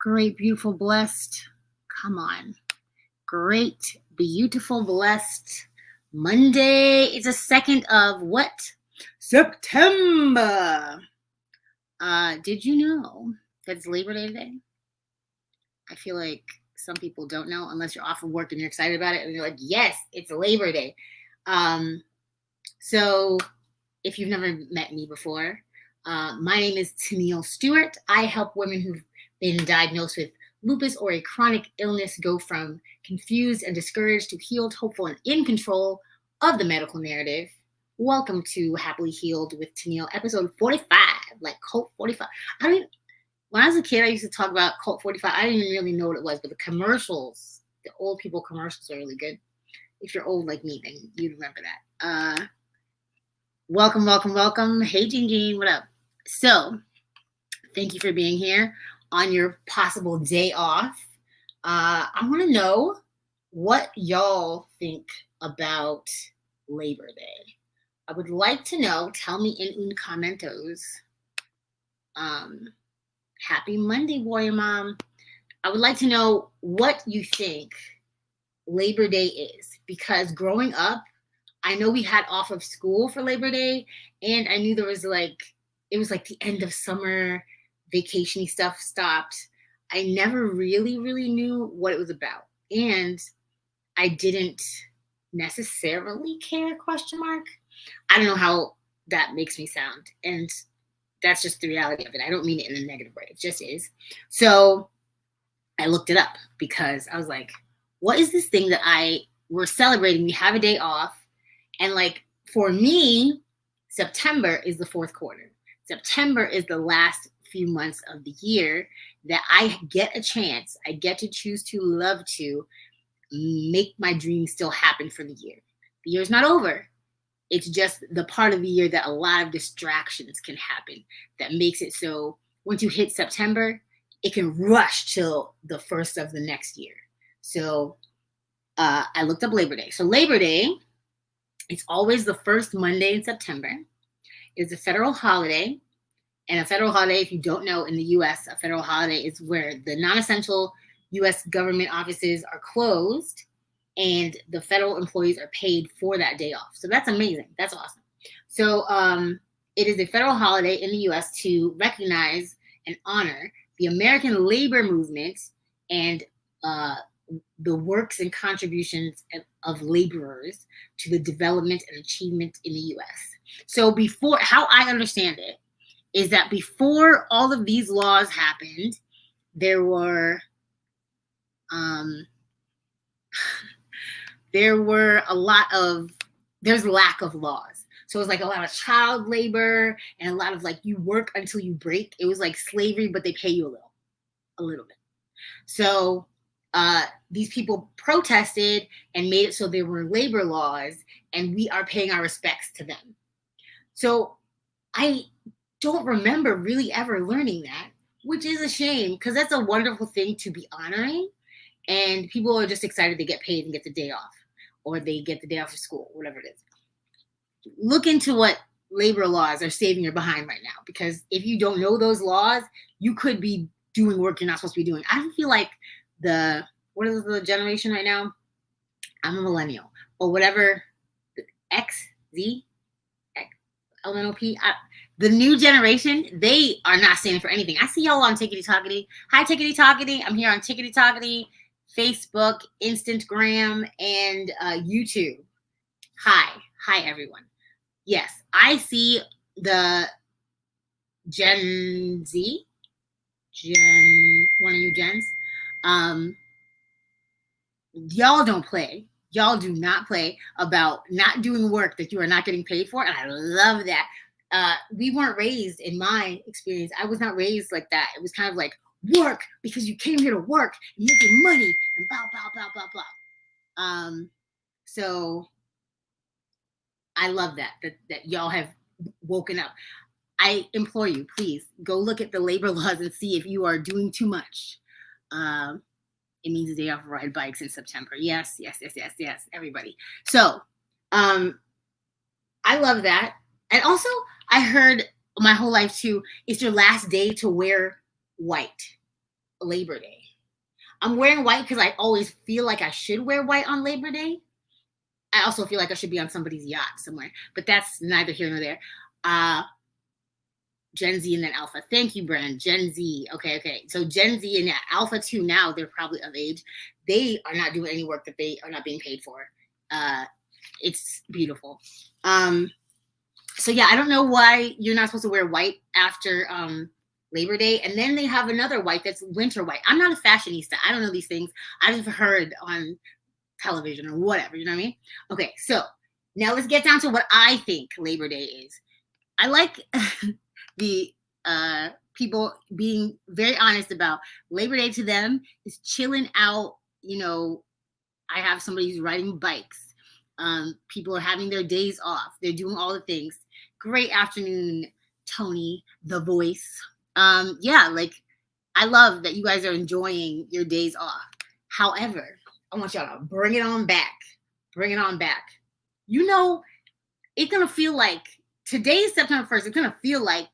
Great, beautiful, blessed. Come on. Great, beautiful, blessed. Monday is the 2nd of what? September. Did you know that it's Labor Day today? I feel like some people don't know unless you're off of work and you're excited about it and you're like, yes, it's Labor Day. So if you've never met me before, my name is Tenille Stewart. I help women who've been diagnosed with lupus or a chronic illness go from confused and discouraged to healed, hopeful, and in control of the medical narrative. Welcome to Happily Healed with Tenille, episode 45, like Cult 45. When I was a kid, I used to talk about Cult 45. I didn't even really know what it was, but the commercials, the old people commercials are really good. If you're old like me, then you'd remember that. Welcome, welcome, welcome. Hey, Jean, what up? So, thank you for being here on your possible day off. I want to know what y'all think about Labor Day. I would like to know. Tell me in un commentos. Happy Monday, Warrior Mom. I would like to know what you think Labor Day is, because growing up, I know we had off of school for Labor Day, and I knew there was it was like the end of summer, vacation-y stuff stopped. I never really knew what it was about, and I didn't necessarily care, question mark. I don't know how that makes me sound, and that's just the reality of it. I don't mean it in a negative way. It just is. So I looked it up because I was like, what is this thing that we're celebrating? We have a day off. And for me, September is the fourth quarter. September is the last few months of the year that I get a chance. I get to choose to love to make my dreams still happen for the year. The year's not over. It's just the part of the year that a lot of distractions can happen that makes it so once you hit September, it can rush till the first of the next year. So I looked up Labor Day. So Labor Day, it's always the first Monday in September. It's a federal holiday. And a federal holiday, if you don't know, in the U.S., a federal holiday is where the non-essential U.S. government offices are closed and the federal employees are paid for that day off. So that's amazing. That's awesome. So it is a federal holiday in the U.S. to recognize and honor the American labor movement and the works and contributions of laborers to the development and achievement in the U.S. So before, how I understand it is that before all of these laws happened, there were there's lack of laws. So it was like a lot of child labor and a lot of you work until you break. It was like slavery, but they pay you a little bit. So these people protested and made it so there were labor laws, and we are paying our respects to them. So I don't remember really ever learning that, which is a shame because that's a wonderful thing to be honoring. And people are just excited they get paid and get the day off, or they get the day off of school, whatever it is. Look into what labor laws are saving your behind right now, because if you don't know those laws, you could be doing work you're not supposed to be doing. I feel like what is the generation right now? I'm a millennial, or whatever, X, Z, X, LNOP. The new generation, they are not standing for anything. I see y'all on Tickety Talkety. Hi, Tickety Talkety. I'm here on Tickety Talkety, Facebook, Instagram, and YouTube. Hi, everyone. Yes, I see the Gen Z, one of you gens. Y'all don't play. Y'all do not play about not doing work that you are not getting paid for, and I love that. We weren't raised, in my experience, I was not raised like that. It was kind of like, work because you came here to work and make your money and blah, blah, blah. So I love that y'all have woken up. I implore you, please go look at the labor laws and see if you are doing too much. It means a day off ride bikes in September. Yes, everybody. So I love that. And also, I heard my whole life too, it's your last day to wear white. Labor Day. I'm wearing white because I always feel like I should wear white on Labor Day. I also feel like I should be on somebody's yacht somewhere, but that's neither here nor there. Gen Z and then Alpha. Thank you, Brand. Gen Z. Okay. So Gen Z and Alpha too, now they're probably of age. They are not doing any work that they are not being paid for. It's beautiful. So yeah, I don't know why you're not supposed to wear white after Labor Day. And then they have another white that's winter white. I'm not a fashionista. I don't know these things. I've heard on television or whatever, you know what I mean? Okay, so now let's get down to what I think Labor Day is. I like the people being very honest about Labor Day. To them is chilling out. You know, I have somebody who's riding bikes. People are having their days off. They're doing all the things. Great afternoon, Tony, the voice. Yeah, like I love that you guys are enjoying your days off. However, I want y'all to bring it on back. Bring it on back. You know, it's going to feel like today's September 1st. It's going to feel like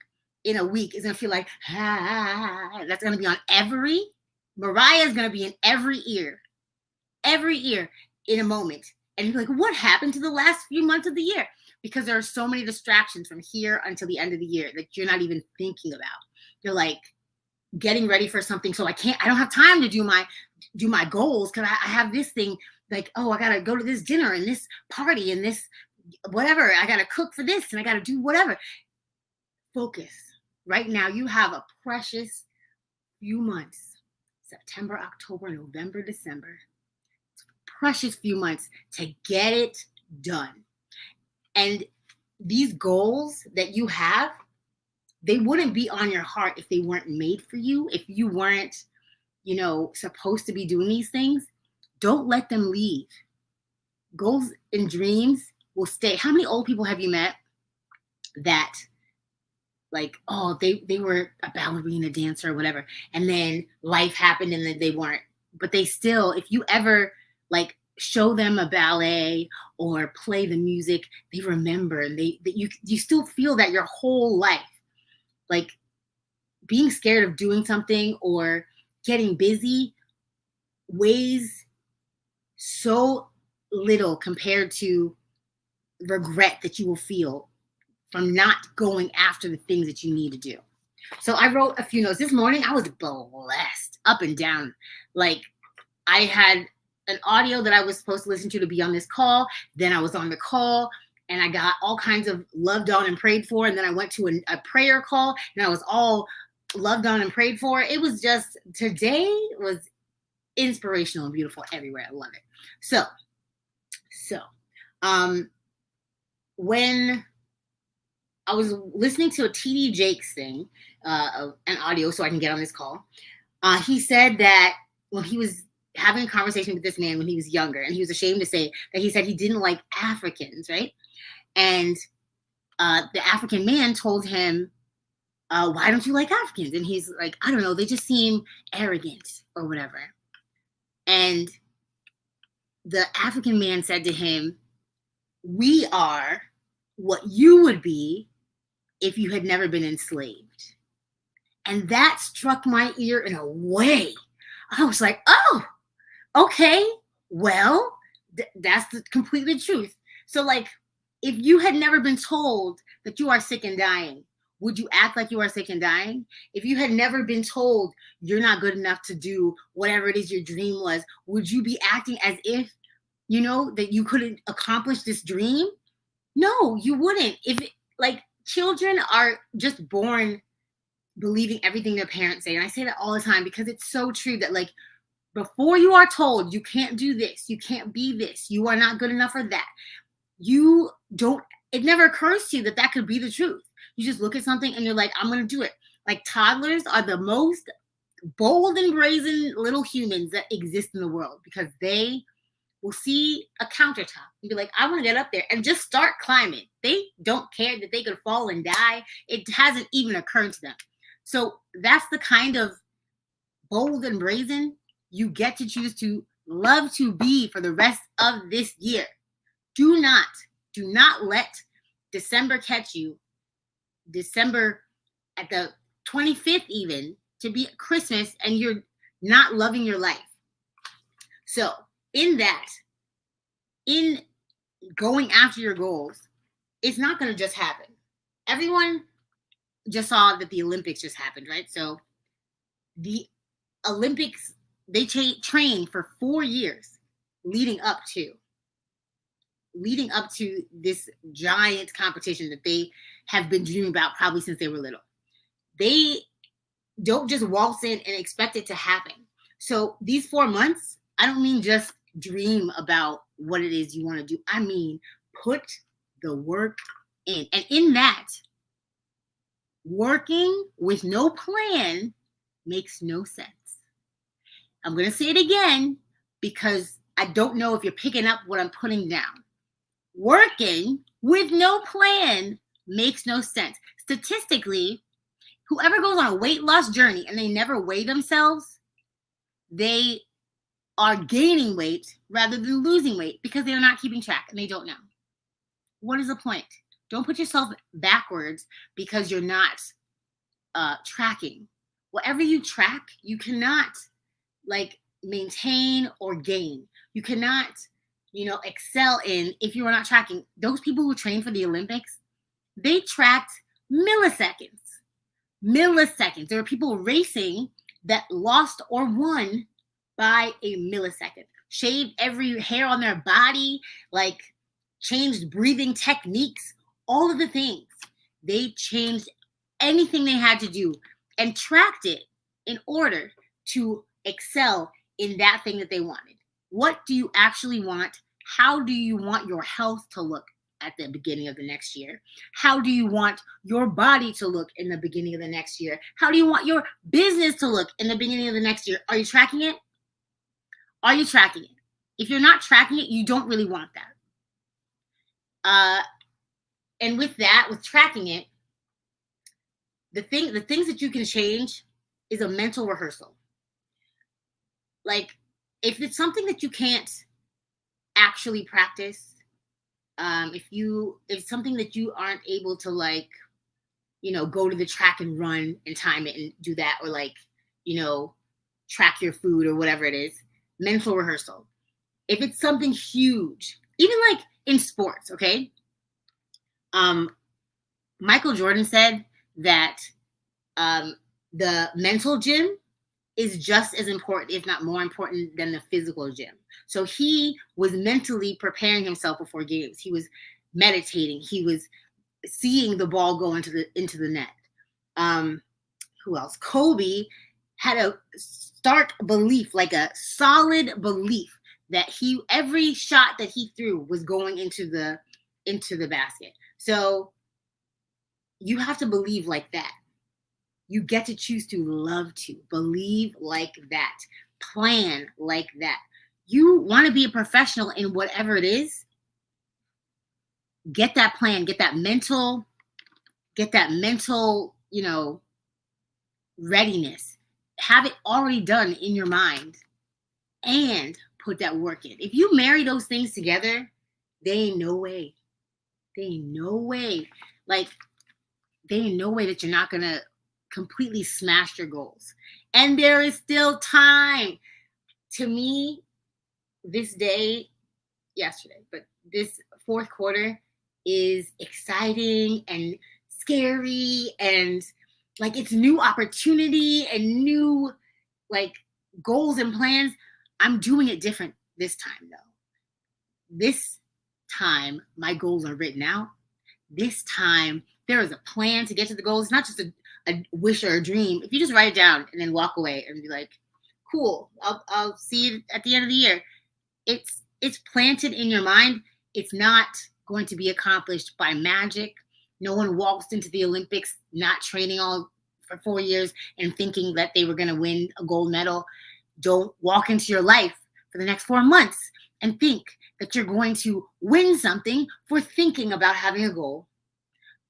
in a week, it's going to feel like, that's going to be on Mariah's going to be in every ear in a moment. And you're like, what happened to the last few months of the year? Because there are so many distractions from here until the end of the year that you're not even thinking about. You're like getting ready for something. So I don't have time to do my goals because I have this thing like, oh, I got to go to this dinner and this party and this whatever. I got to cook for this and I got to do whatever. Focus. Right now, you have a precious few months, September, October, November, December. Precious few months to get it done. And these goals that you have, they wouldn't be on your heart if they weren't made for you. If you weren't, supposed to be doing these things, don't let them leave. Goals and dreams will stay. How many old people have you met that like, oh, they were a ballerina, dancer, or whatever, and then life happened and then they weren't. But they still, if you ever like show them a ballet or play the music, they remember, and you still feel that your whole life. Like being scared of doing something or getting busy weighs so little compared to regret that you will feel from not going after the things that you need to do. So I wrote a few notes. This morning, I was blessed up and down. Like I had an audio that I was supposed to listen to be on this call. Then I was on the call and I got all kinds of loved on and prayed for. And then I went to a prayer call and I was all loved on and prayed for. It was just, today was inspirational and beautiful everywhere. I love it. So when I was listening to a TD Jakes thing, an audio so I can get on this call, he said that when he was having a conversation with this man when he was younger, and he was ashamed to say that he said he didn't like Africans, right? And the African man told him, why don't you like Africans? And he's like, I don't know, they just seem arrogant or whatever. And the African man said to him, we are what you would be if you had never been enslaved. And that struck my ear in a way. I was like, oh, okay, well, that's completely the truth. So like, if you had never been told that you are sick and dying, would you act like you are sick and dying? If you had never been told you're not good enough to do whatever it is your dream was, would you be acting as if, that you couldn't accomplish this dream? No, you wouldn't. Children are just born believing everything their parents say. And I say that all the time because it's so true that like, before you are told you can't do this, you can't be this, you are not good enough for that, it never occurs to you that could be the truth. You just look at something and you're like, I'm going to do it. Like toddlers are the most bold and brazen little humans that exist in the world because they will see a countertop and be like, I want to get up there and just start climbing. They don't care that they could fall and die. It hasn't even occurred to them. So that's the kind of bold and brazen you get to choose to love to be for the rest of this year. Do not let December catch you. December at the 25th even to be Christmas and you're not loving your life. So in going after your goals, it's not going to just happen. Everyone just saw that the Olympics just happened, right? So the Olympics, they trained for 4 years leading up to this giant competition that they have been dreaming about probably since they were little. They don't just waltz in and expect it to happen. So these 4 months, I don't mean just dream about what it is you want to do. I mean, put the work in. And in that, working with no plan makes no sense. I'm going to say it again because I don't know if you're picking up what I'm putting down. Working with no plan makes no sense. Statistically, whoever goes on a weight loss journey and they never weigh themselves, they are gaining weight rather than losing weight because they're not keeping track and they don't know. What is the point? Don't put yourself backwards because you're not tracking. Whatever you track, you cannot maintain or gain. You cannot, excel in if you are not tracking. Those people who train for the Olympics, they tracked milliseconds. There are people racing that lost or won by a millisecond. Shaved every hair on their body, changed breathing techniques, all of the things. They changed anything they had to do and tracked it in order to excel in that thing that they wanted. What do you actually want? How do you want your health to look at the beginning of the next year? How do you want your body to look in the beginning of the next year? How do you want your business to look in the beginning of the next year? Are you tracking it? Are you tracking it? If you're not tracking it, you don't really want that. And with tracking it, the things that you can change is a mental rehearsal. If it's something that you can't actually practice, if it's something that you aren't able to go to the track and run and time it and do that, or track your food or whatever it is, mental rehearsal. If it's something huge, even in sports, okay? Michael Jordan said that the mental gym is just as important, if not more important, than the physical gym. So he was mentally preparing himself before games. He was meditating. He was seeing the ball go into the net. Who else? Kobe had a stark belief, a solid belief that every shot that he threw was going into the basket. So you have to believe like that. You get to choose to love to believe like that, plan like that. You want to be a professional in whatever it is. Get that plan, get that mental, readiness. Have it already done in your mind and put that work in. If you marry those things together, there ain't no way. There ain't no way that you're not going to completely smash your goals. And there is still time. To me, this day, yesterday, but this fourth quarter is exciting and scary and it's new opportunity and new goals and plans. I'm doing it different this time though. This time my goals are written out. This time there is a plan to get to the goals. It's not just a wish or a dream. If you just write it down and then walk away and be like, cool, I'll see it at the end of the year. It's planted in your mind. It's not going to be accomplished by magic. No one walks into the Olympics not training all for 4 years and thinking that they were going to win a gold medal. Don't walk into your life for the next 4 months and think that you're going to win something for thinking about having a goal.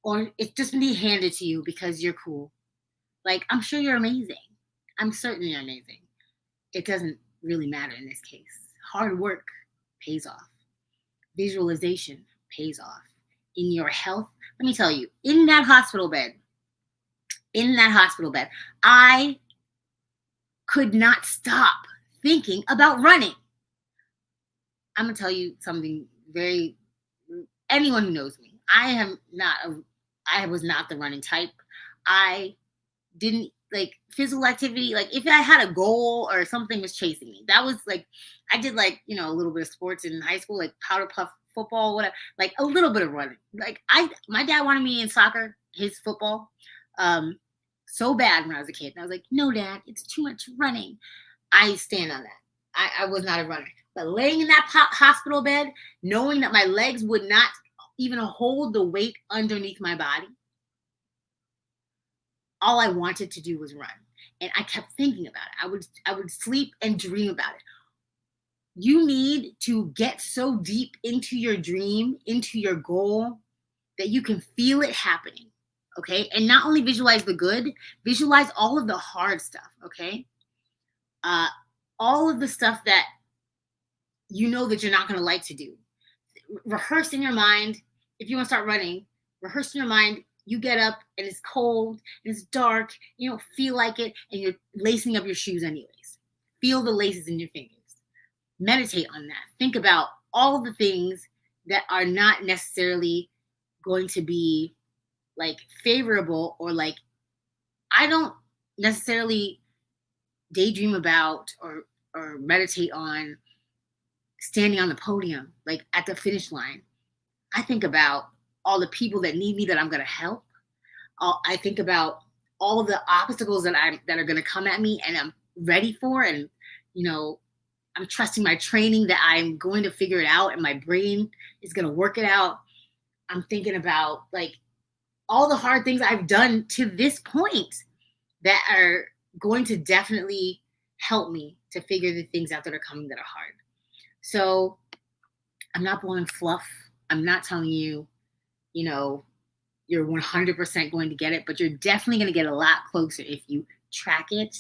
Or it's just going to be handed to you because you're cool. I'm sure you're amazing. I'm certain you're amazing. It doesn't really matter in this case. Hard work pays off. Visualization pays off. In your health, let me tell you, in that hospital bed, I could not stop thinking about running. I'm gonna tell you something very, anyone who knows me, I was not the running type. I didn't like physical activity. Like if I had a goal or something was chasing me, that was like, I did like, a little bit of sports in high school, like powder puff football, whatever, like a little bit of running. Like my dad wanted me in soccer, his football, um, so bad when I was a kid. And I was like, no, dad, it's too much running. I stand on that. I was not a runner. But laying in that hospital bed, knowing that my legs would not even hold the weight underneath my body, all I wanted to do was run. And I kept thinking about it. I would sleep and dream about it. You need to get so deep into your dream, into your goal, that you can feel it happening. Okay. And not only visualize the good, visualize all of the hard stuff. Okay. All of the stuff that you know that you're not going to like to do. Rehearse in your mind. If you want to start running, rehearse in your mind. You get up and it's cold and it's dark. You don't feel like it, and you're lacing up your shoes anyways. Feel the laces in your fingers. Meditate on that. Think about all the things that are not necessarily going to be like favorable, or like, I don't necessarily daydream about or meditate on standing on the podium, like at the finish line. I think about all the people that need me that I'm going to help. I think about all of the obstacles that are going to come at me and I'm ready for. And, I'm trusting my training that I'm going to figure it out and my brain is going to work it out. I'm thinking about like all the hard things I've done to this point that are going to definitely help me to figure the things out that are coming that are hard. So I'm not blowing fluff. I'm not telling you, you're 100% going to get it, but you're definitely going to get a lot closer if you track it,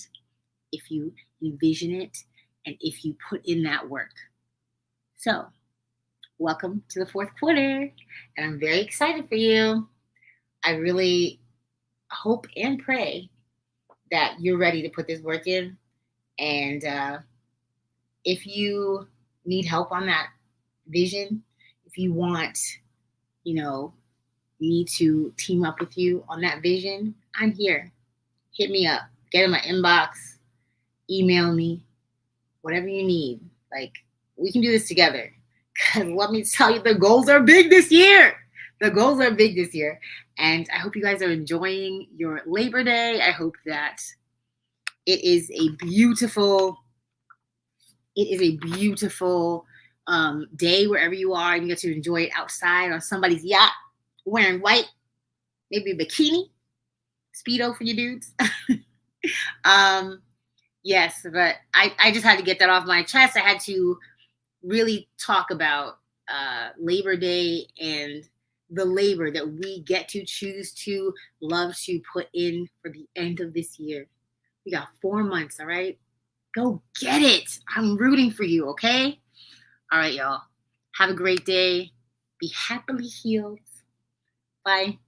if you envision it, and if you put in that work. So welcome to the fourth quarter, and I'm very excited for you. I really hope and pray that you're ready to put this work in. And if you need help on that vision, if you want, me to team up with you on that vision, I'm here. Hit me up. Get in my inbox. Email me. Whatever you need. Like, we can do this together. Because let me tell you, the goals are big this year. The goals are big this year. And I hope you guys are enjoying your Labor Day. I hope that it is a beautiful day wherever you are, and you get to enjoy it outside on somebody's yacht, wearing white, maybe a bikini, Speedo for you dudes. Yes, but I just had to get that off my chest. I had to really talk about Labor Day and the labor that we get to choose to love to put in for the end of this year. We got 4 months, all right? Go get it. I'm rooting for you, okay? All right, y'all. Have a great day. Be happily healed. Bye.